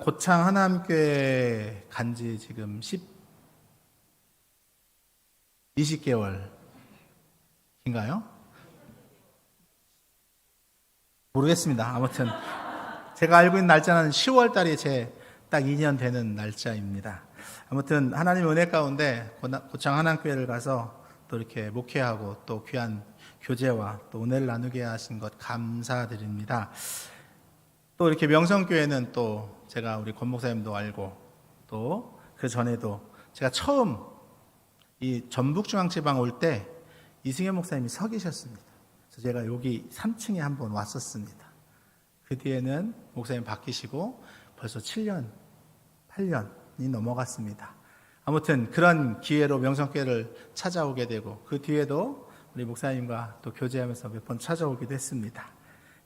고창 하남교회 간지 지금 20개월인가요? 모르겠습니다. 아무튼 제가 알고 있는 날짜는 10월 달이 제 딱 2년 되는 날짜입니다. 아무튼 하나님 은혜 가운데 고창 하남교회를 가서 또 이렇게 목회하고 또 귀한 교제와 또 은혜를 나누게 하신 것 감사드립니다. 또 이렇게 명성교회는 또 제가 우리 권 목사님도 알고 또 그 전에도 제가 처음 이 전북중앙지방 올 때 이승현 목사님이 서 계셨습니다. 그래서 제가 여기 3층에 한번 왔었습니다. 그 뒤에는 목사님 바뀌시고 벌써 7년, 8년이 넘어갔습니다. 아무튼 그런 기회로 명성교회를 찾아오게 되고 그 뒤에도 우리 목사님과 또 교제하면서 몇 번 찾아오기도 했습니다.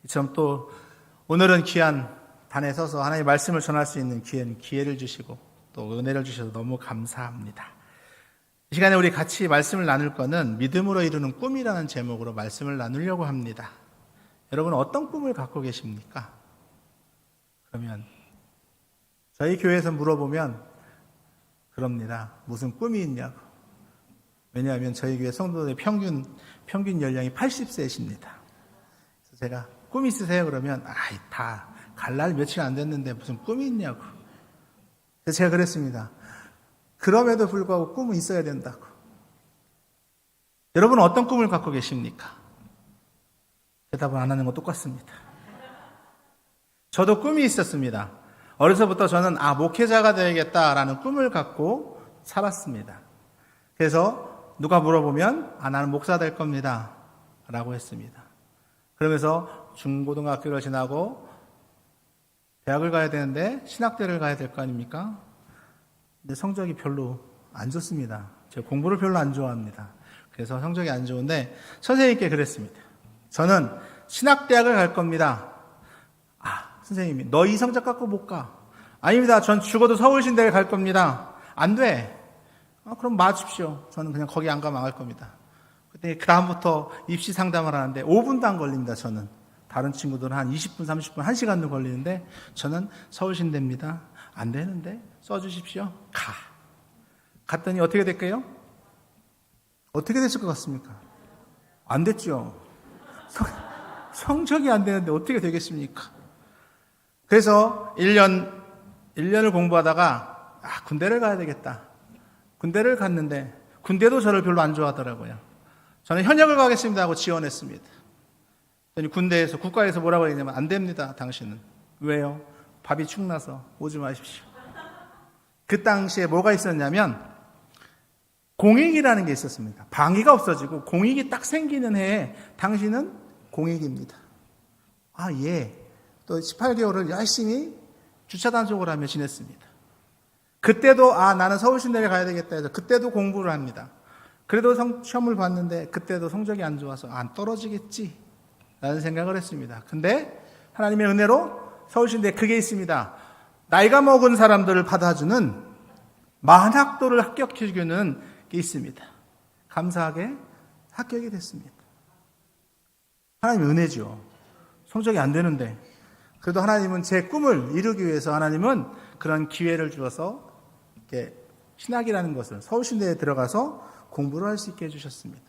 이처럼 또 오늘은 귀한 단에 서서 하나님의 말씀을 전할 수 있는 기회를 주시고 또 은혜를 주셔서 너무 감사합니다. 이 시간에 우리 같이 말씀을 나눌 거는 믿음으로 이루는 꿈이라는 제목으로 말씀을 나누려고 합니다. 여러분 어떤 꿈을 갖고 계십니까? 그러면 저희 교회에서 물어보면 그럽니다. 무슨 꿈이 있냐고. 왜냐하면 저희 교회 성도들의 평균 연령이 80세이십니다. 그래서 제가 꿈 있으세요? 그러면 다 갈 날 며칠 안 됐는데 무슨 꿈이 있냐고. 그래서 제가 그랬습니다. 그럼에도 불구하고 꿈은 있어야 된다고. 여러분은 어떤 꿈을 갖고 계십니까? 대답을 안 하는 건 똑같습니다. 저도 꿈이 있었습니다. 어려서부터 저는 목회자가 되야겠다라는 꿈을 갖고 살았습니다. 그래서 누가 물어보면 나는 목사 될 겁니다 라고 했습니다. 그러면서 중고등학교를 지나고 대학을 가야 되는데 신학대를 가야 될 거 아닙니까? 근데 성적이 별로 안 좋습니다. 제가 공부를 별로 안 좋아합니다. 그래서 성적이 안 좋은데 선생님께 그랬습니다. 저는 신학대학을 갈 겁니다. 선생님이 너 이 성적 갖고 못 가. 아닙니다. 전 죽어도 서울신대를 갈 겁니다. 안 돼. 그럼 마십시오. 저는 그냥 거기 안 가면 안 갈 겁니다. 그때 그 다음부터 입시 상담을 하는데 5분도 안 걸립니다. 저는. 다른 친구들은 한 20분, 30분, 1시간도 걸리는데 저는 서울신대입니다. 안 되는데 써주십시오. 갔더니 어떻게 될까요? 어떻게 됐을 것 같습니까? 안 됐죠. 성적이 안 되는데 어떻게 되겠습니까? 그래서 1년을 공부하다가 군대를 가야 되겠다. 군대를 갔는데 군대도 저를 별로 안 좋아하더라고요. 저는 현역을 가겠습니다 하고 지원했습니다. 군대에서 국가에서 뭐라고 했냐면 안 됩니다. 당신은. 왜요? 밥이 축나서 오지 마십시오. 그 당시에 뭐가 있었냐면 공익이라는 게 있었습니다. 방위가 없어지고 공익이 딱 생기는 해에 당신은 공익입니다. 예. 또 18개월을 열심히 주차단속을 하며 지냈습니다. 그때도 나는 서울신대를 가야 되겠다 해서 그때도 공부를 합니다. 그래도 시험을 봤는데 그때도 성적이 안 좋아서 안 떨어지겠지 라는 생각을 했습니다. 근데 하나님의 은혜로 서울신대에 그게 있습니다. 나이가 먹은 사람들을 받아주는 만학도를 합격해주는 게 있습니다. 감사하게 합격이 됐습니다. 하나님의 은혜죠. 성적이 안 되는데 그래도 하나님은 제 꿈을 이루기 위해서 하나님은 그런 기회를 주어서 이렇게 신학이라는 것을 서울신대에 들어가서 공부를 할 수 있게 해주셨습니다.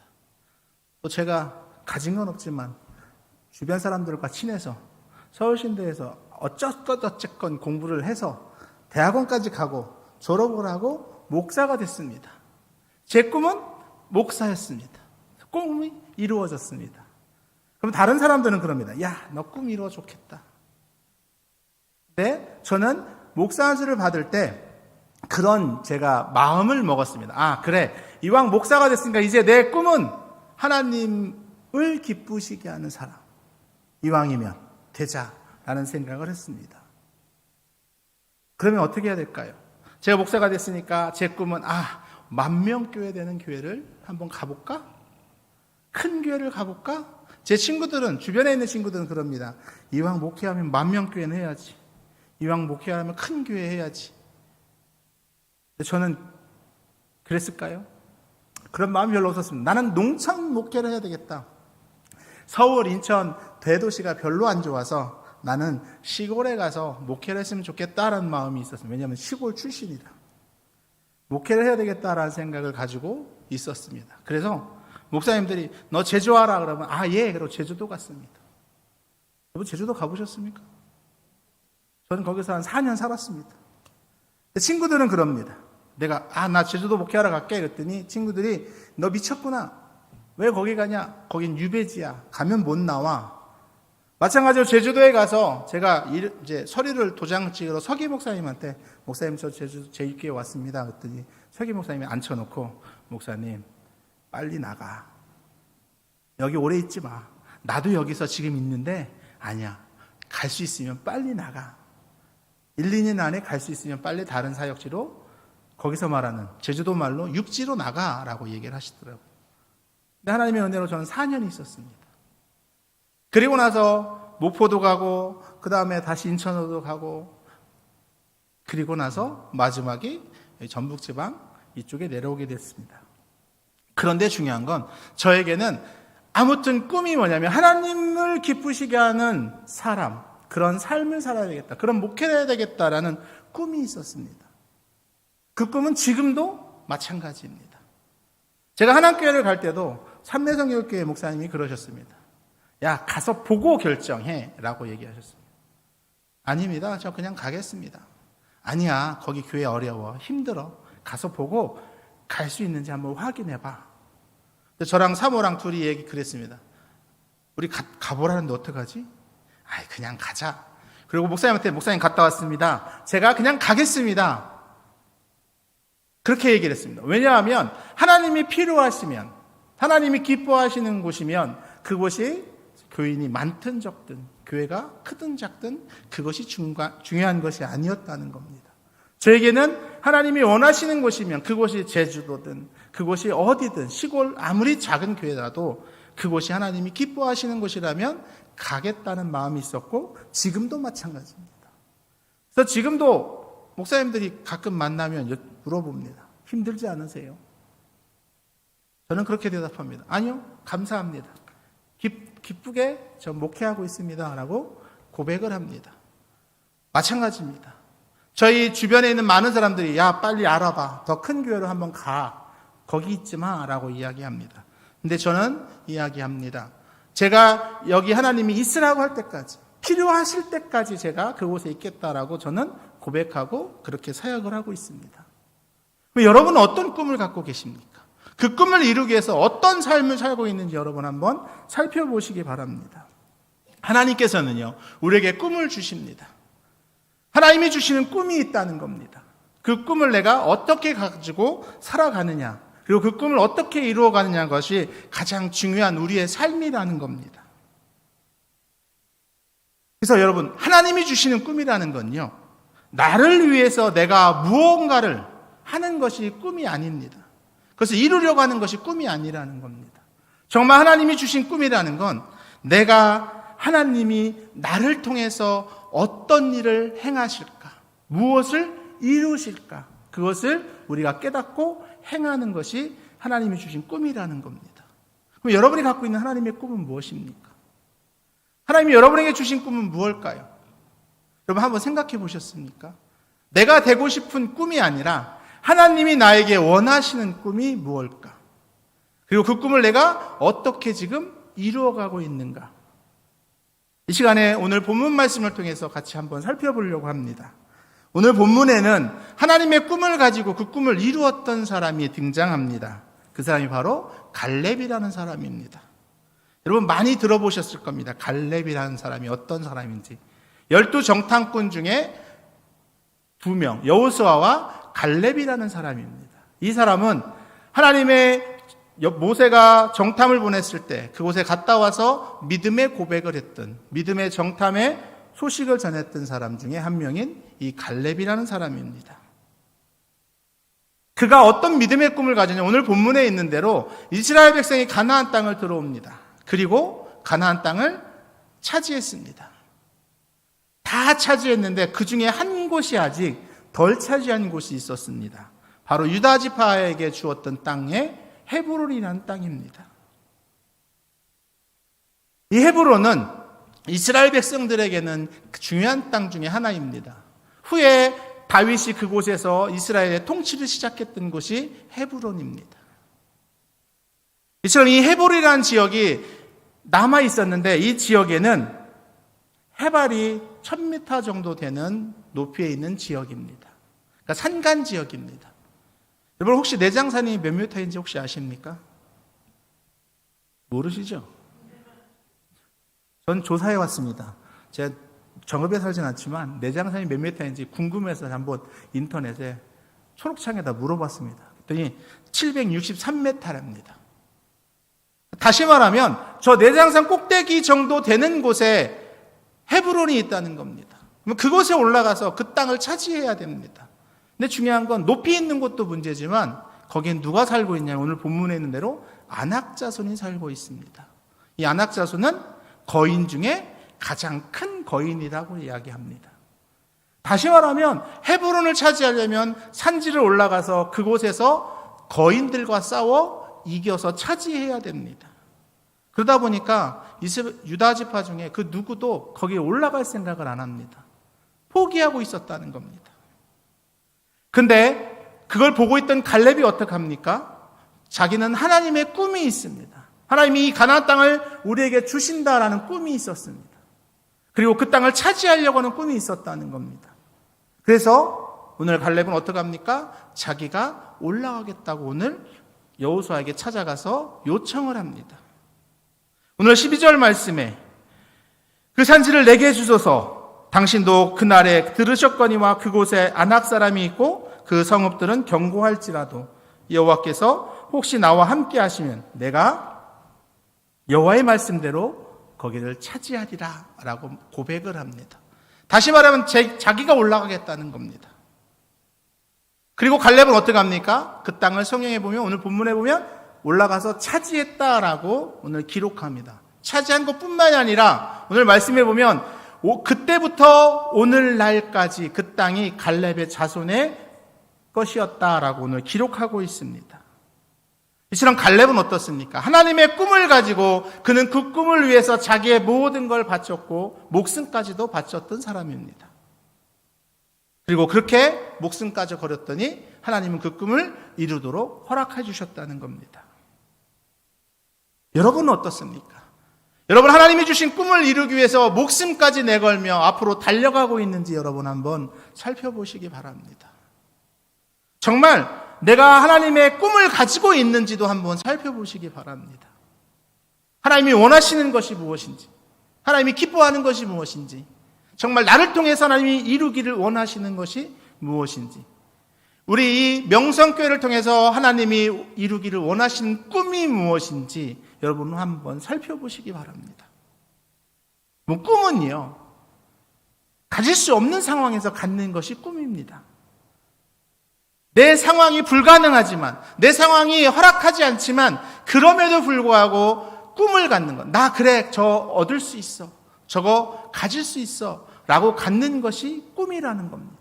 또 제가 가진 건 없지만 주변 사람들과 친해서 서울신대에서 어쨌건 공부를 해서 대학원까지 가고 졸업을 하고 목사가 됐습니다. 제 꿈은 목사였습니다. 꿈이 이루어졌습니다. 그럼 다른 사람들은 그럽니다. 너 꿈 이루어 좋겠다. 근데 저는 목사 안수를 받을 때 그런 제가 마음을 먹었습니다. 그래. 이왕 목사가 됐으니까 이제 내 꿈은 하나님을 기쁘시게 하는 사람. 이왕이면 되자라는 생각을 했습니다. 그러면 어떻게 해야 될까요? 제가 목사가 됐으니까 제 꿈은 10,000교회 되는 교회를 한번 가볼까? 큰 교회를 가볼까? 제 친구들은 주변에 있는 친구들은 그럽니다. 이왕 목회하면 10,000교회는 해야지. 이왕 목회하면 큰 교회 해야지. 저는 그랬을까요? 그런 마음이 별로 없었습니다. 나는 농촌 목회를 해야 되겠다. 서울, 인천, 대도시가 별로 안 좋아서 나는 시골에 가서 목회를 했으면 좋겠다라는 마음이 있었습니다. 왜냐하면 시골 출신이다. 목회를 해야 되겠다라는 생각을 가지고 있었습니다. 그래서 목사님들이 너 제주 와라 그러면 예, 그러고 제주도 갔습니다. 여러분 제주도 가보셨습니까? 저는 거기서 한 4년 살았습니다. 친구들은 그럽니다. 내가 나 제주도 목회하러 갈게 그랬더니 친구들이 너 미쳤구나. 왜 거기 가냐? 거긴 유배지야. 가면 못 나와. 마찬가지로 제주도에 가서 제가 이제 서류를 도장 찍으러 서기 목사님한테 목사님 저 제주 제6교회 왔습니다. 그랬더니 서기 목사님이 앉혀놓고 목사님 빨리 나가. 여기 오래 있지 마. 나도 여기서 지금 있는데 아니야. 갈 수 있으면 빨리 나가. 1, 2년 안에 갈 수 있으면 빨리 다른 사역지로 거기서 말하는 제주도 말로 육지로 나가라고 얘기를 하시더라고요. 근데 하나님의 은혜로 저는 4년이 있었습니다. 그리고 나서 목포도 가고 그 다음에 다시 인천으로도 가고 그리고 나서 마지막에 전북지방 이쪽에 내려오게 됐습니다. 그런데 중요한 건 저에게는 아무튼 꿈이 뭐냐면 하나님을 기쁘시게 하는 사람, 그런 삶을 살아야 되겠다, 그런 목회를 해야 되겠다라는 꿈이 있었습니다. 그 꿈은 지금도 마찬가지입니다. 제가 한남교회를 갈 때도 삼내성교회 목사님이 그러셨습니다. 야, 가서 보고 결정해 라고 얘기하셨습니다. 아닙니다. 저 그냥 가겠습니다. 아니야, 거기 교회 어려워, 힘들어. 가서 보고 갈 수 있는지 한번 확인해봐. 저랑 사모랑 둘이 얘기 그랬습니다. 우리 가보라는데 어떡하지? 그냥 가자. 그리고 목사님한테 목사님 갔다 왔습니다. 제가 그냥 가겠습니다. 그렇게 얘기를 했습니다. 왜냐하면 하나님이 필요하시면, 하나님이 기뻐하시는 곳이면 그곳이 교인이 많든 적든, 교회가 크든 작든 그것이 중요한 것이 아니었다는 겁니다. 저에게는 하나님이 원하시는 곳이면 그곳이 제주도든 그곳이 어디든 시골 아무리 작은 교회라도 그곳이 하나님이 기뻐하시는 곳이라면 가겠다는 마음이 있었고 지금도 마찬가지입니다. 그래서 지금도 목사님들이 가끔 만나면 물어봅니다. 힘들지 않으세요? 저는 그렇게 대답합니다. 아니요, 감사합니다. 기쁘게 저 목회하고 있습니다 라고 고백을 합니다. 마찬가지입니다. 저희 주변에 있는 많은 사람들이 야 빨리 알아봐, 더 큰 교회로 한번 가, 거기 있지 마 라고 이야기합니다. 근데 저는 이야기합니다. 제가 여기 하나님이 있으라고 할 때까지, 필요하실 때까지 제가 그곳에 있겠다라고 저는 고백하고 그렇게 사역을 하고 있습니다. 여러분은 어떤 꿈을 갖고 계십니까? 그 꿈을 이루기 위해서 어떤 삶을 살고 있는지 여러분 한번 살펴보시기 바랍니다. 하나님께서는요, 우리에게 꿈을 주십니다. 하나님이 주시는 꿈이 있다는 겁니다. 그 꿈을 내가 어떻게 가지고 살아가느냐, 그리고 그 꿈을 어떻게 이루어가느냐는 것이 가장 중요한 우리의 삶이라는 겁니다. 그래서 여러분, 하나님이 주시는 꿈이라는 건요, 나를 위해서 내가 무언가를 하는 것이 꿈이 아닙니다. 그래서 이루려고 하는 것이 꿈이 아니라는 겁니다. 정말 하나님이 주신 꿈이라는 건 내가 하나님이 나를 통해서 어떤 일을 행하실까, 무엇을 이루실까, 그것을 우리가 깨닫고 행하는 것이 하나님이 주신 꿈이라는 겁니다. 그럼 여러분이 갖고 있는 하나님의 꿈은 무엇입니까? 하나님이 여러분에게 주신 꿈은 무엇일까요? 여러분 한번 생각해 보셨습니까? 내가 되고 싶은 꿈이 아니라 하나님이 나에게 원하시는 꿈이 무엇일까? 그리고 그 꿈을 내가 어떻게 지금 이루어가고 있는가? 이 시간에 오늘 본문 말씀을 통해서 같이 한번 살펴보려고 합니다. 오늘 본문에는 하나님의 꿈을 가지고 그 꿈을 이루었던 사람이 등장합니다. 그 사람이 바로 갈렙이라는 사람입니다. 여러분 많이 들어보셨을 겁니다. 갈렙이라는 사람이 어떤 사람인지. 12정탐꾼 중에 2명, 여호수아와 갈렙이라는 사람입니다. 이 사람은 하나님의 모세가 정탐을 보냈을 때 그곳에 갔다 와서 믿음의 고백을 했던, 믿음의 정탐의 소식을 전했던 사람 중에 한 명인 이 갈렙이라는 사람입니다. 그가 어떤 믿음의 꿈을 가지냐, 오늘 본문에 있는 대로 이스라엘 백성이 가나안 땅을 들어옵니다. 그리고 가나안 땅을 차지했습니다. 다 차지했는데 그 중에 한 곳이 아직 덜 차지한 곳이 있었습니다. 바로 유다 지파에게 주었던 땅에 헤브론이라는 땅입니다. 이 헤브론은 이스라엘 백성들에게는 중요한 땅 중에 하나입니다. 후에 다윗이 그곳에서 이스라엘의 통치를 시작했던 곳이 헤브론입니다. 이처럼 이 헤브론이라는 지역이 남아 있었는데 이 지역에는 해발이 1000m 정도 되는 높이에 있는 지역입니다. 그러니까 산간 지역입니다. 여러분 혹시 내장산이 몇 미터인지 혹시 아십니까? 모르시죠? 전 조사해 왔습니다. 제가 정읍에 살진 않지만 내장산이 몇 미터인지 궁금해서 한번 인터넷에 초록창에다 물어봤습니다. 그랬더니 763m랍니다. 다시 말하면 저 내장산 꼭대기 정도 되는 곳에 헤브론이 있다는 겁니다. 그럼 그곳에 올라가서 그 땅을 차지해야 됩니다. 근데 중요한 건 높이 있는 곳도 문제지만 거기엔 누가 살고 있냐면 오늘 본문에 있는 대로 아낙 자손이 살고 있습니다. 이 아낙 자손은 거인 중에 가장 큰 거인이라고 이야기합니다. 다시 말하면 헤브론을 차지하려면 산지를 올라가서 그곳에서 거인들과 싸워 이겨서 차지해야 됩니다. 그러다 보니까 유다 지파 중에 그 누구도 거기에 올라갈 생각을 안 합니다. 포기하고 있었다는 겁니다. 근데 그걸 보고 있던 갈렙이 어떡합니까? 자기는 하나님의 꿈이 있습니다. 하나님이 이 가나안 땅을 우리에게 주신다라는 꿈이 있었습니다. 그리고 그 땅을 차지하려고 하는 꿈이 있었다는 겁니다. 그래서 오늘 갈렙은 어떡합니까? 자기가 올라가겠다고 오늘 여호수아에게 찾아가서 요청을 합니다. 오늘 12절 말씀에 그 산지를 내게 주소서 당신도 그날에 들으셨거니와 그곳에 아낙 사람이 있고 그 성읍들은 견고할지라도 여호와께서 혹시 나와 함께 하시면 내가 여호와의 말씀대로 거기를 차지하리라 라고 고백을 합니다. 다시 말하면 자기가 올라가겠다는 겁니다. 그리고 갈렙은 어떻게 합니까? 그 땅을 성경에 보면 오늘 본문에 보면 올라가서 차지했다라고 오늘 기록합니다. 차지한 것뿐만이 아니라 오늘 말씀에 보면 그때부터 오늘날까지 그 땅이 갈렙의 자손의 것이었다라고 오늘 기록하고 있습니다. 이처럼 갈렙은 어떻습니까? 하나님의 꿈을 가지고 그는 그 꿈을 위해서 자기의 모든 걸 바쳤고 목숨까지도 바쳤던 사람입니다. 그리고 그렇게 목숨까지 걸었더니 하나님은 그 꿈을 이루도록 허락해 주셨다는 겁니다. 여러분은 어떻습니까? 여러분 하나님이 주신 꿈을 이루기 위해서 목숨까지 내걸며 앞으로 달려가고 있는지 여러분 한번 살펴보시기 바랍니다. 정말 내가 하나님의 꿈을 가지고 있는지도 한번 살펴보시기 바랍니다. 하나님이 원하시는 것이 무엇인지, 하나님이 기뻐하는 것이 무엇인지, 정말 나를 통해서 하나님이 이루기를 원하시는 것이 무엇인지, 우리 이 명성교회를 통해서 하나님이 이루기를 원하시는 꿈이 무엇인지 여러분은 한번 살펴보시기 바랍니다. 꿈은요, 가질 수 없는 상황에서 갖는 것이 꿈입니다. 내 상황이 불가능하지만, 내 상황이 허락하지 않지만 그럼에도 불구하고 꿈을 갖는 것. 나 그래, 저 얻을 수 있어, 저거 가질 수 있어 라고 갖는 것이 꿈이라는 겁니다.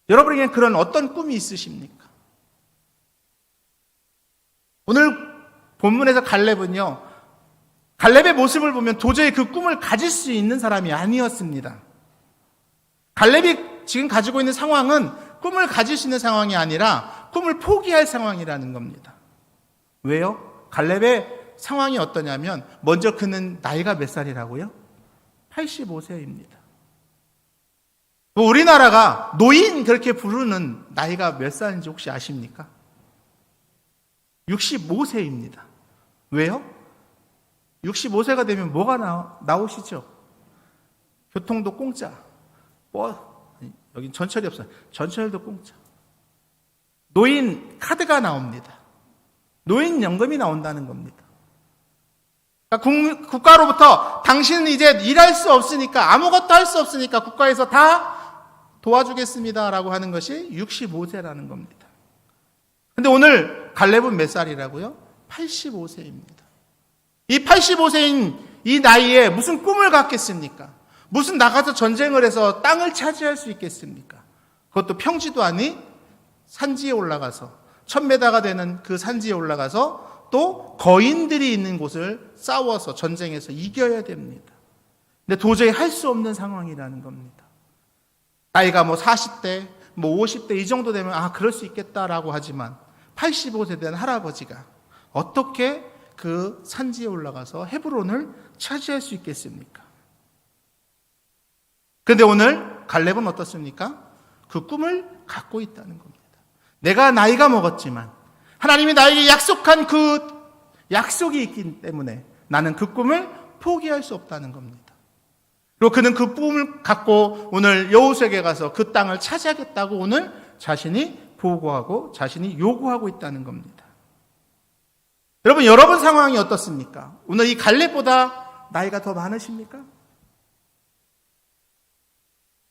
여러분에게는 그런 어떤 꿈이 있으십니까? 오늘 본문에서 갈렙은요, 갈렙의 모습을 보면 도저히 그 꿈을 가질 수 있는 사람이 아니었습니다. 갈렙이 지금 가지고 있는 상황은 꿈을 가질 수 있는 상황이 아니라 꿈을 포기할 상황이라는 겁니다. 왜요? 갈렙의 상황이 어떠냐면 먼저 그는 나이가 몇 살이라고요? 85세입니다. 우리나라가 노인 그렇게 부르는 나이가 몇 살인지 혹시 아십니까? 65세입니다. 왜요? 65세가 되면 뭐가 나오시죠? 교통도 공짜. 여긴 전철이 없어요. 전철도 공짜. 노인 카드가 나옵니다. 노인 연금이 나온다는 겁니다. 그러니까 국가로부터 당신은 이제 일할 수 없으니까, 아무것도 할 수 없으니까 국가에서 다 도와주겠습니다라고 하는 것이 65세라는 겁니다. 근데 오늘 갈렙은 몇 살이라고요? 85세입니다. 이 85세인 이 나이에 무슨 꿈을 갖겠습니까? 무슨 나가서 전쟁을 해서 땅을 차지할 수 있겠습니까? 그것도 평지도 아닌 산지에 올라가서 1000m가 되는 그 산지에 올라가서 또 거인들이 있는 곳을 싸워서 전쟁에서 이겨야 됩니다. 근데 도저히 할 수 없는 상황이라는 겁니다. 나이가 40대, 50대 이 정도 되면 그럴 수 있겠다라고 하지만 85세 된 할아버지가 어떻게 그 산지에 올라가서 헤브론을 차지할 수 있겠습니까? 그런데 오늘 갈렙은 어떻습니까? 그 꿈을 갖고 있다는 겁니다. 내가 나이가 먹었지만 하나님이 나에게 약속한 그 약속이 있기 때문에 나는 그 꿈을 포기할 수 없다는 겁니다. 그리고 그는 그 꿈을 갖고 오늘 여호수아에게 가서 그 땅을 차지하겠다고 오늘 자신이 보고하고 자신이 요구하고 있다는 겁니다. 여러분 상황이 어떻습니까? 오늘 이 갈렙보다 나이가 더 많으십니까?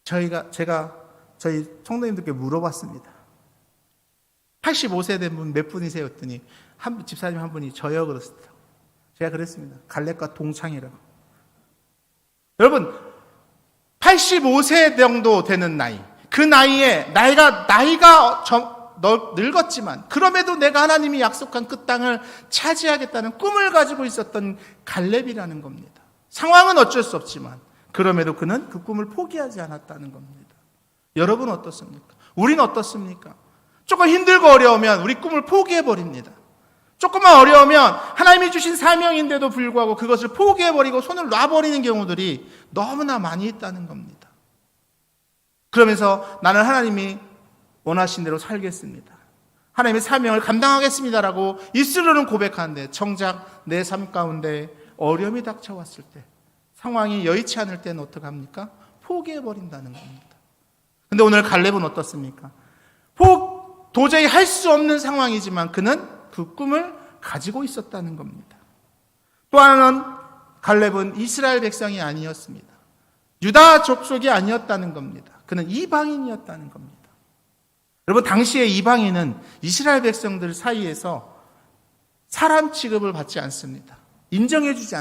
제가 저희 성도님들께 물어봤습니다. 85세 된 분 몇 분이세요? 했더니 집사님 한 분이 저요 그랬습니다. 제가 그랬습니다. 갈렙과 동창이라고. 여러분 85세 정도 되는 나이, 그 나이에 나이가 늙었지만 그럼에도 내가 하나님이 약속한 그 땅을 차지하겠다는 꿈을 가지고 있었던 갈렙이라는 겁니다. 상황은 어쩔 수 없지만 그럼에도 그는 그 꿈을 포기하지 않았다는 겁니다. 여러분 어떻습니까? 우리는 어떻습니까? 조금 힘들고 어려우면 우리 꿈을 포기해버립니다. 조금만 어려우면 하나님이 주신 사명인데도 불구하고 그것을 포기해버리고 손을 놔버리는 경우들이 너무나 많이 있다는 겁니다. 그러면서 나는 하나님이 원하신 대로 살겠습니다. 하나님의 사명을 감당하겠습니다라고 입술로는 고백하는데 정작 내 삶 가운데 어려움이 닥쳐왔을 때, 상황이 여의치 않을 때는 어떡합니까? 포기해버린다는 겁니다. 근데 오늘 갈렙은 어떻습니까? 도저히 할 수 없는 상황이지만 그는 그 꿈을 가지고 있었다는 겁니다. 또 하나는 갈렙은 이스라엘 백성이 아니었습니다. 유다 족속이 아니었다는 겁니다. 그는 이방인이었다는 겁니다. 여러분 당시의 이방인은 이스라엘 백성들 사이에서 사람 취급을 받지 않습니다. 인정해주지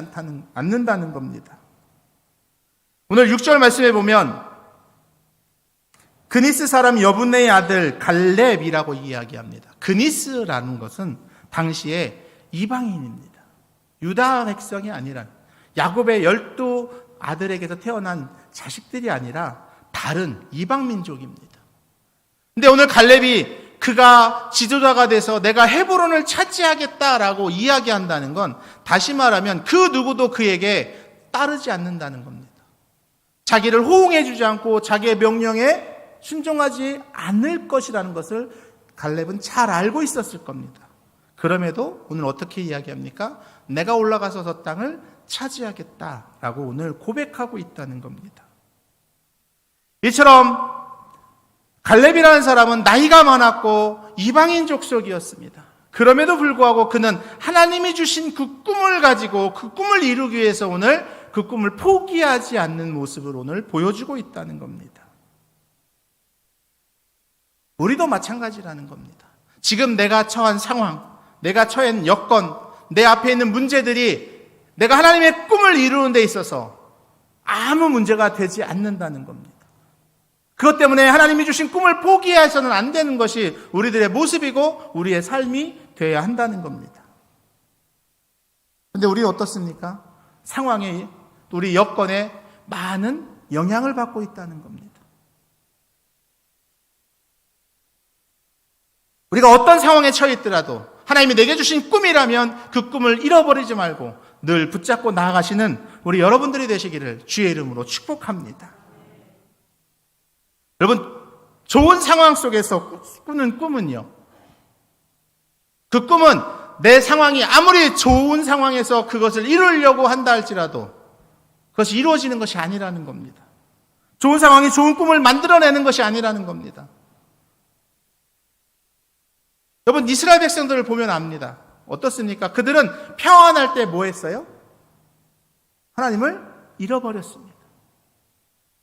않는다는 겁니다. 오늘 6절 말씀에 보면 그니스 사람 여분네의 아들 갈렙이라고 이야기합니다. 그니스라는 것은 당시에 이방인입니다. 유다 백성이 아니라 야곱의 12 아들에게서 태어난 자식들이 아니라 다른 이방 민족입니다. 근데 오늘 갈렙이 그가 지도자가 돼서 내가 헤브론을 차지하겠다라고 이야기한다는 건 다시 말하면 그 누구도 그에게 따르지 않는다는 겁니다. 자기를 호응해주지 않고 자기의 명령에 순종하지 않을 것이라는 것을 갈렙은 잘 알고 있었을 겁니다. 그럼에도 오늘 어떻게 이야기합니까? 내가 올라가서 저 땅을 차지하겠다라고 오늘 고백하고 있다는 겁니다. 이처럼 갈렙이라는 사람은 나이가 많았고 이방인 족속이었습니다. 그럼에도 불구하고 그는 하나님이 주신 그 꿈을 가지고 그 꿈을 이루기 위해서 오늘 그 꿈을 포기하지 않는 모습을 오늘 보여주고 있다는 겁니다. 우리도 마찬가지라는 겁니다. 지금 내가 처한 상황, 내가 처한 여건, 내 앞에 있는 문제들이 내가 하나님의 꿈을 이루는 데 있어서 아무 문제가 되지 않는다는 겁니다. 그것 때문에 하나님이 주신 꿈을 포기해서는 안 되는 것이 우리들의 모습이고 우리의 삶이 되어야 한다는 겁니다. 그런데 우리 어떻습니까? 상황에, 우리 여건에 많은 영향을 받고 있다는 겁니다. 우리가 어떤 상황에 처해 있더라도 하나님이 내게 주신 꿈이라면 그 꿈을 잃어버리지 말고 늘 붙잡고 나아가시는 우리 여러분들이 되시기를 주의 이름으로 축복합니다. 여러분, 좋은 상황 속에서 꾸는 꿈은요, 그 꿈은 내 상황이 아무리 좋은 상황에서 그것을 이루려고 한다 할지라도 그것이 이루어지는 것이 아니라는 겁니다. 좋은 상황이 좋은 꿈을 만들어내는 것이 아니라는 겁니다. 여러분, 이스라엘 백성들을 보면 압니다. 어떻습니까? 그들은 평안할 때 뭐 했어요? 하나님을 잃어버렸습니다.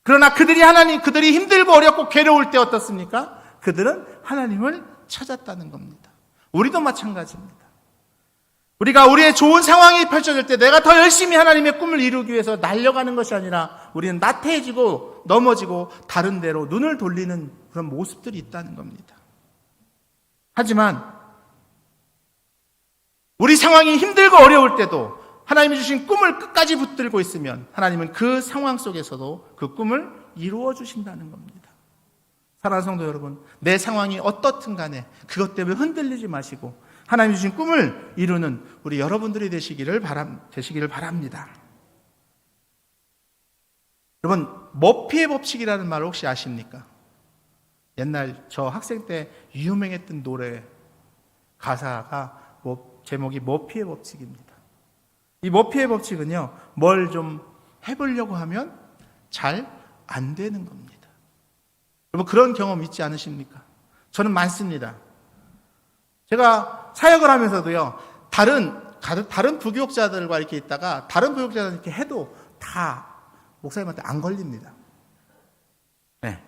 그러나 그들이 힘들고 어렵고 괴로울 때 어떻습니까? 그들은 하나님을 찾았다는 겁니다. 우리도 마찬가지입니다. 우리가 우리의 좋은 상황이 펼쳐질 때 내가 더 열심히 하나님의 꿈을 이루기 위해서 날려가는 것이 아니라 우리는 나태해지고 넘어지고 다른 데로 눈을 돌리는 그런 모습들이 있다는 겁니다. 하지만 우리 상황이 힘들고 어려울 때도 하나님이 주신 꿈을 끝까지 붙들고 있으면 하나님은 그 상황 속에서도 그 꿈을 이루어 주신다는 겁니다. 사랑하는 성도 여러분, 내 상황이 어떻든 간에 그것 때문에 흔들리지 마시고 하나님이 주신 꿈을 이루는 우리 여러분들이 되시기를 바랍니다. 여러분, 머피의 법칙이라는 말을 혹시 아십니까? 옛날 저 학생 때 유명했던 노래 가사가 제목이 머피의 법칙입니다. 이 머피의 법칙은요, 뭘 좀 해보려고 하면 잘 안 되는 겁니다. 여러분, 그런 경험 있지 않으십니까? 저는 많습니다. 제가 사역을 하면서도요, 다른 부교육자들과 이렇게 있다가 다른 부교육자들 이렇게 해도 다 목사님한테 안 걸립니다. 네.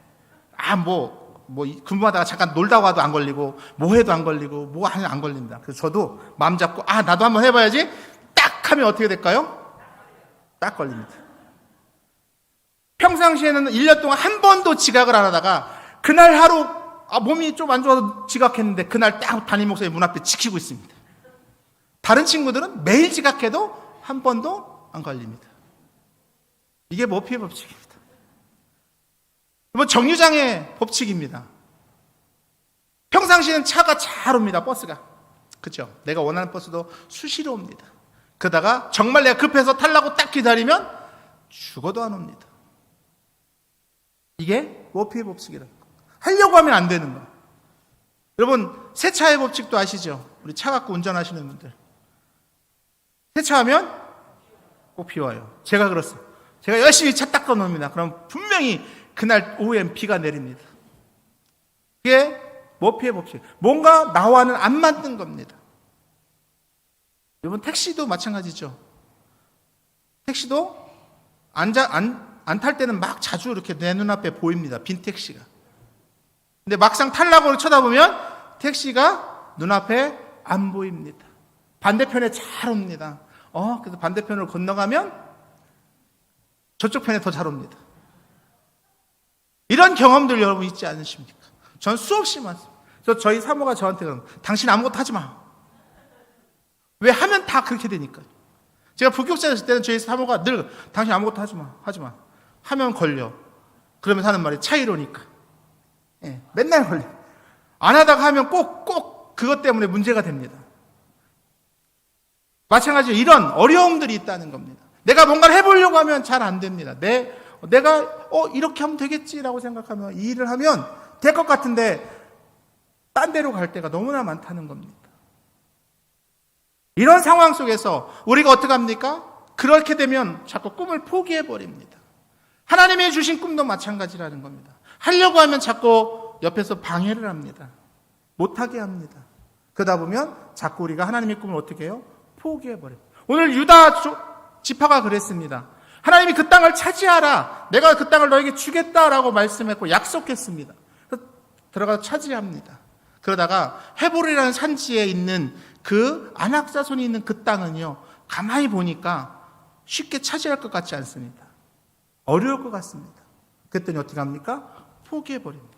근무하다가 잠깐 놀다 와도 안 걸리고, 뭐 해도 안 걸리고, 뭐 하면 안 걸립니다. 그래서 저도 마음 잡고, 나도 한번 해봐야지. 딱 하면 어떻게 될까요? 딱 걸립니다. 평상시에는 1년 동안 한 번도 지각을 안 하다가, 그날 하루, 몸이 좀 안 좋아서 지각했는데, 그날 딱 담임 목사님 문 앞에 지키고 있습니다. 다른 친구들은 매일 지각해도 한 번도 안 걸립니다. 이게 머피의 법칙입니다. 정류장의 법칙입니다. 평상시에는 차가 잘 옵니다. 버스가. 그렇죠? 내가 원하는 버스도 수시로 옵니다. 그러다가 정말 내가 급해서 타려고 딱 기다리면 죽어도 안 옵니다. 이게 머피의 법칙이라는 거. 하려고 하면 안 되는 거예요. 여러분, 세차의 법칙도 아시죠? 우리 차 갖고 운전하시는 분들. 세차하면 꼭 비 와요. 제가 그렇습니다. 제가 열심히 차 닦아 놓습니다. 그럼 분명히 그날 오후엔 비가 내립니다. 이게 머피의 법칙. 뭔가 나와는 안 맞는 겁니다. 여러분, 택시도 마찬가지죠. 택시도 안 탈 때는 막 자주 이렇게 내 눈앞에 보입니다. 빈 택시가. 근데 막상 타려고 쳐다보면 택시가 눈앞에 안 보입니다. 반대편에 잘 옵니다. 그래서 반대편으로 건너가면 저쪽 편에 더 잘 옵니다. 이런 경험들 여러분 있지 않으십니까? 전 수없이 많습니다. 저희 사모가 저한테 그러면 당신 아무것도 하지 마. 왜 하면 다 그렇게 되니까요. 제가 부교육자였을 때는 저희 사모가 늘 당신 아무것도 하지 마. 하면 걸려. 그러면서 하는 말이 차이로니까. 맨날 걸려. 안 하다가 하면 꼭 그것 때문에 문제가 됩니다. 마찬가지로 이런 어려움들이 있다는 겁니다. 내가 뭔가를 해보려고 하면 잘 안 됩니다. 내가 이렇게 하면 되겠지라고 생각하면 이 일을 하면 될 것 같은데 딴 데로 갈 때가 너무나 많다는 겁니다. 이런 상황 속에서 우리가 어떻게 합니까? 그렇게 되면 자꾸 꿈을 포기해버립니다. 하나님이 주신 꿈도 마찬가지라는 겁니다. 하려고 하면 자꾸 옆에서 방해를 합니다. 못하게 합니다. 그러다 보면 자꾸 우리가 하나님의 꿈을 어떻게 해요? 포기해버립니다. 오늘 유다 지파가 그랬습니다. 하나님이 그 땅을 차지하라. 내가 그 땅을 너에게 주겠다라고 말씀했고 약속했습니다. 들어가서 차지합니다. 그러다가 헤볼이라는 산지에 있는 그 안악 자손이 있는 그 땅은요, 가만히 보니까 쉽게 차지할 것 같지 않습니다. 어려울 것 같습니다. 그랬더니 어떻게 합니까? 포기해버립니다.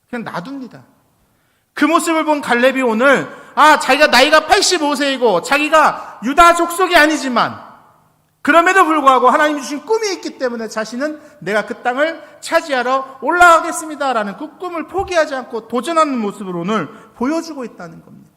그냥 놔둡니다. 그 모습을 본 갈렙이 오늘 자기가 나이가 85세이고 자기가 유다 족속이 아니지만 그럼에도 불구하고 하나님이 주신 꿈이 있기 때문에 자신은 내가 그 땅을 차지하러 올라가겠습니다라는 그 꿈을 포기하지 않고 도전하는 모습을 오늘 보여주고 있다는 겁니다.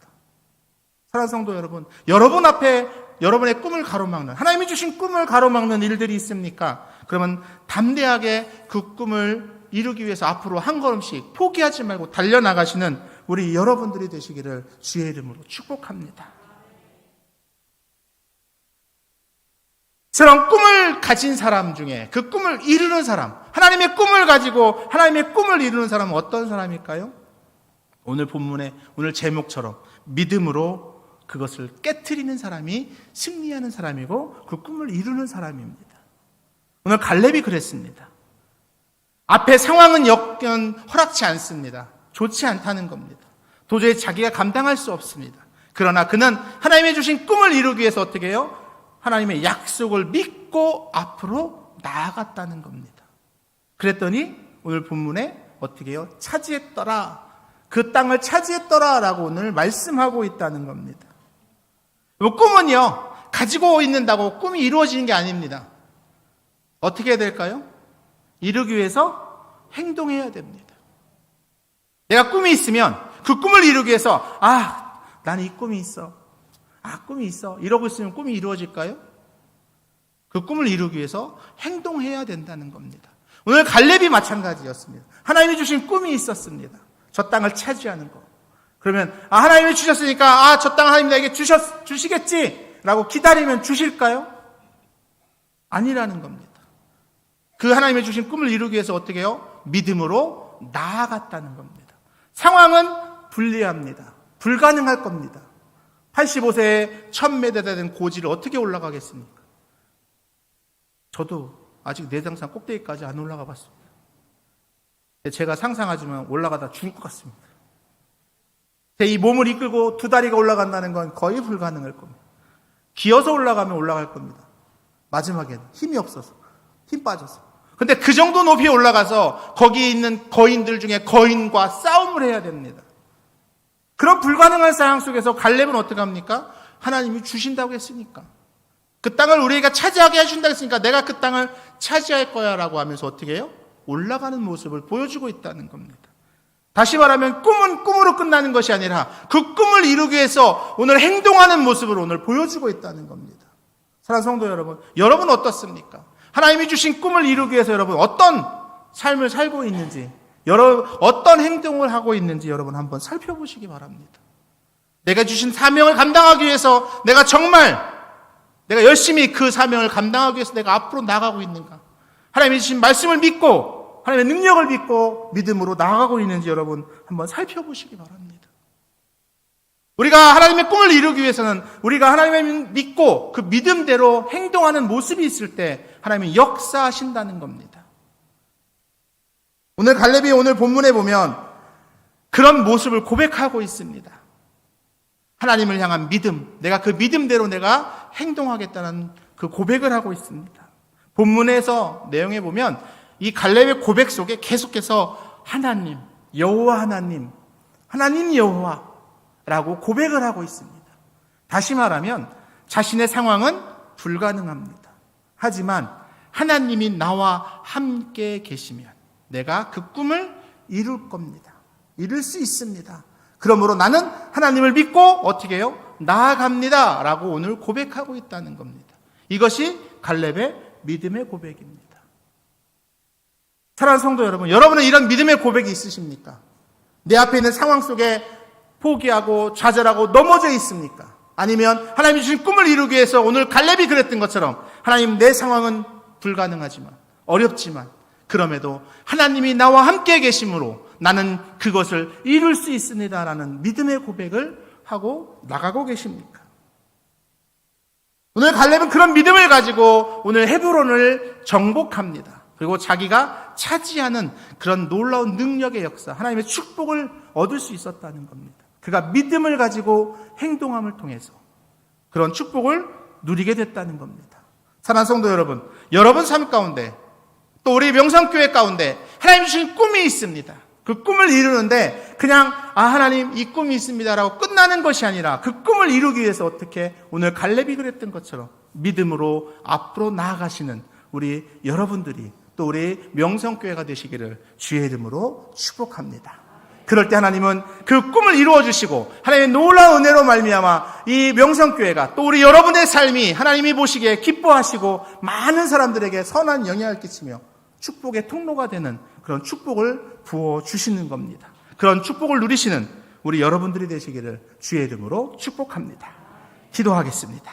사랑하는 성도 여러분, 여러분 앞에 여러분의 꿈을 가로막는, 하나님이 주신 꿈을 가로막는 일들이 있습니까? 그러면 담대하게 그 꿈을 이루기 위해서 앞으로 한 걸음씩 포기하지 말고 달려나가시는 우리 여러분들이 되시기를 주의 이름으로 축복합니다. 저런 꿈을 가진 사람 중에 그 꿈을 이루는 사람, 하나님의 꿈을 가지고 하나님의 꿈을 이루는 사람은 어떤 사람일까요? 오늘 본문의 오늘 제목처럼 믿음으로 그것을 깨트리는 사람이 승리하는 사람이고 그 꿈을 이루는 사람입니다. 오늘 갈렙이 그랬습니다. 앞에 상황은 역견 허락치 않습니다. 좋지 않다는 겁니다. 도저히 자기가 감당할 수 없습니다. 그러나 그는 하나님이 주신 꿈을 이루기 위해서 어떻게 해요? 하나님의 약속을 믿고 앞으로 나아갔다는 겁니다. 그랬더니 오늘 본문에 어떻게 해요? 차지했더라. 그 땅을 차지했더라 라고 오늘 말씀하고 있다는 겁니다. 꿈은요, 가지고 있는다고 꿈이 이루어지는 게 아닙니다. 어떻게 해야 될까요? 이루기 위해서 행동해야 됩니다. 내가 꿈이 있으면 그 꿈을 이루기 위해서 나는 이 꿈이 있어. 꿈이 있어. 이러고 있으면 꿈이 이루어질까요? 그 꿈을 이루기 위해서 행동해야 된다는 겁니다. 오늘 갈렙이 마찬가지였습니다. 하나님이 주신 꿈이 있었습니다. 저 땅을 차지하는 거. 그러면 하나님이 주셨으니까 저 땅 하나님이 나에게 주시겠지라고 기다리면 주실까요? 아니라는 겁니다. 그 하나님이 주신 꿈을 이루기 위해서 어떻게 해요? 믿음으로 나아갔다는 겁니다. 상황은 불리합니다. 불가능할 겁니다. 85세에 1000m 된 고지를 어떻게 올라가겠습니까? 저도 아직 내장산 꼭대기까지 안 올라가 봤습니다. 제가 상상하지만 올라가다 죽을 것 같습니다. 제 이 몸을 이끌고 두 다리가 올라간다는 건 거의 불가능할 겁니다. 기어서 올라가면 올라갈 겁니다. 마지막에는 힘이 없어서, 힘 빠져서. 근데 그 정도 높이에 올라가서 거기 있는 거인들 중에 거인과 싸움을 해야 됩니다. 그런 불가능한 상황 속에서 갈렙은 어떻게 합니까? 하나님이 주신다고 했으니까. 그 땅을 우리가 차지하게 해준다고 했으니까 내가 그 땅을 차지할 거야 라고 하면서 어떻게 해요? 올라가는 모습을 보여주고 있다는 겁니다. 다시 말하면 꿈은 꿈으로 끝나는 것이 아니라 그 꿈을 이루기 위해서 오늘 행동하는 모습을 오늘 보여주고 있다는 겁니다. 사랑하는 성도 여러분, 여러분 어떻습니까? 하나님이 주신 꿈을 이루기 위해서 여러분 어떤 삶을 살고 있는지, 여러분 어떤 행동을 하고 있는지 여러분 한번 살펴보시기 바랍니다. 내가 주신 사명을 감당하기 위해서 내가 열심히 그 사명을 감당하기 위해서 내가 앞으로 나가고 있는가? 하나님이 주신 말씀을 믿고 하나님의 능력을 믿고 믿음으로 나아가고 있는지 여러분 한번 살펴보시기 바랍니다. 우리가 하나님의 꿈을 이루기 위해서는 우리가 하나님을 믿고 그 믿음대로 행동하는 모습이 있을 때 하나님이 역사하신다는 겁니다. 오늘 갈렙이 오늘 본문에 보면 그런 모습을 고백하고 있습니다. 하나님을 향한 믿음, 내가 그 믿음대로 내가 행동하겠다는 그 고백을 하고 있습니다. 본문에서 내용에 보면 이 갈렙의 고백 속에 계속해서 하나님, 여호와 하나님, 하나님 여호와라고 고백을 하고 있습니다. 다시 말하면 자신의 상황은 불가능합니다. 하지만 하나님이 나와 함께 계시면 내가 그 꿈을 이룰 겁니다. 이룰 수 있습니다. 그러므로 나는 하나님을 믿고 어떻게 해요? 나아갑니다. 라고 오늘 고백하고 있다는 겁니다. 이것이 갈렙의 믿음의 고백입니다. 사랑하는 성도 여러분, 여러분은 이런 믿음의 고백이 있으십니까? 내 앞에 있는 상황 속에 포기하고 좌절하고 넘어져 있습니까? 아니면 하나님이 주신 꿈을 이루기 위해서 오늘 갈렙이 그랬던 것처럼 하나님 내 상황은 불가능하지만 어렵지만 그럼에도 하나님이 나와 함께 계심으로 나는 그것을 이룰 수 있습니다라는 믿음의 고백을 하고 나가고 계십니까? 오늘 갈렙은 그런 믿음을 가지고 오늘 헤브론을 정복합니다. 그리고 자기가 차지하는 그런 놀라운 능력의 역사, 하나님의 축복을 얻을 수 있었다는 겁니다. 그가 믿음을 가지고 행동함을 통해서 그런 축복을 누리게 됐다는 겁니다. 사랑하는 성도 여러분, 여러분 삶 가운데 또 우리 명성교회 가운데 하나님 주신 꿈이 있습니다. 그 꿈을 이루는데 그냥 하나님 이 꿈이 있습니다라고 끝나는 것이 아니라 그 꿈을 이루기 위해서 어떻게 오늘 갈렙이 그랬던 것처럼 믿음으로 앞으로 나아가시는 우리 여러분들이 또 우리 명성교회가 되시기를 주의 이름으로 축복합니다. 그럴 때 하나님은 그 꿈을 이루어 주시고 하나님의 놀라운 은혜로 말미암아 이 명성교회가 또 우리 여러분의 삶이 하나님이 보시기에 기뻐하시고 많은 사람들에게 선한 영향을 끼치며 축복의 통로가 되는 그런 축복을 부어주시는 겁니다. 그런 축복을 누리시는 우리 여러분들이 되시기를 주의 이름으로 축복합니다. 기도하겠습니다.